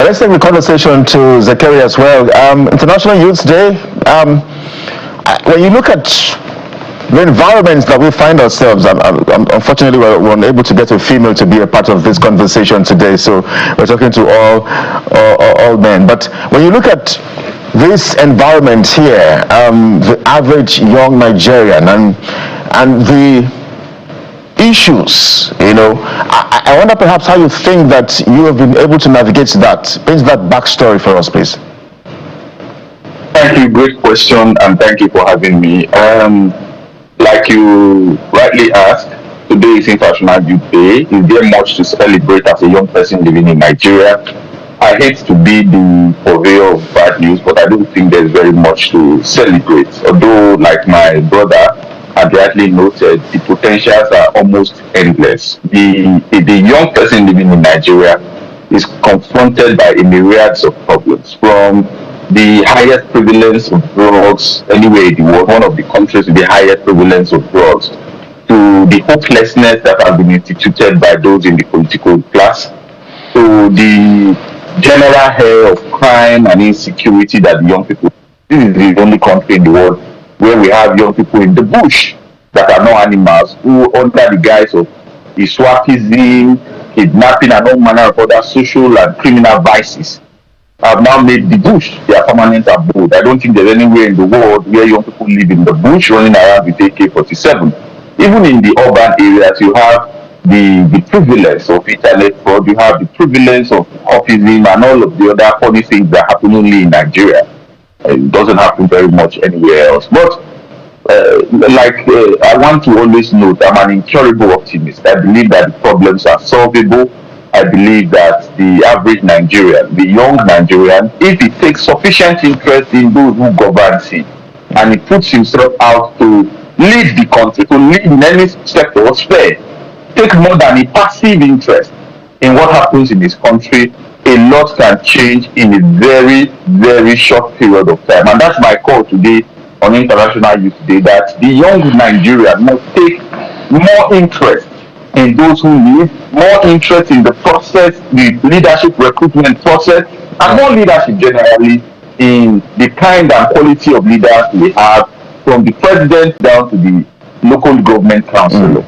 Let's take the conversation to Zekeri as well. International Youth Day. When you look at the environments that we find ourselves, unfortunately, we're unable to get a female to be a part of this conversation today, so we're talking to all men. But when you look at this environment here, the average young Nigerian and the issues, I wonder perhaps how you think that you have been able to navigate that. Paint that backstory for us, please. Thank you. Great question, and thank you for having me. Like you rightly asked, today is International Youth Day. Is there much to celebrate as a young person living in Nigeria? I hate to be the purveyor of bad news, but I don't think there's very much to celebrate. Although, like my brother had rightly noted, the potentials are almost endless. The young person living in Nigeria is confronted by a myriad of problems, from the highest prevalence of drugs anywhere in the world, one of the countries with the highest prevalence of drugs, to the hopelessness that has been instituted by those in the political class, to the general air of crime and insecurity that the young people. This is the only country in the world where we have young people in the bush that are not animals, who, under the guise of Iswapism, kidnapping, and all manner of other social and criminal vices, have now made the bush their permanent abode. I don't think there's anywhere in the world where young people live in the bush running around with AK-47. Even in the urban areas, you have the prevalence of internet fraud, you have the prevalence of officism and all of the other funny things that happen only in Nigeria. It doesn't happen very much anywhere else. But I want to always note, I'm an incurable optimist. I believe that the problems are solvable. I believe that the average Nigerian, the young Nigerian, if he takes sufficient interest in those who govern him, and he puts himself out to lead the country, to lead in any sector or sphere, take more than a passive interest in what happens in his country, a lot can change in a very, very short period of time. And that's my call today on International Youth Day, that the young Nigerian must take more interest in those who lead, more interest in the process, the leadership recruitment process, and more leadership generally in the kind and quality of leaders we have, from the president down to the local government councillor.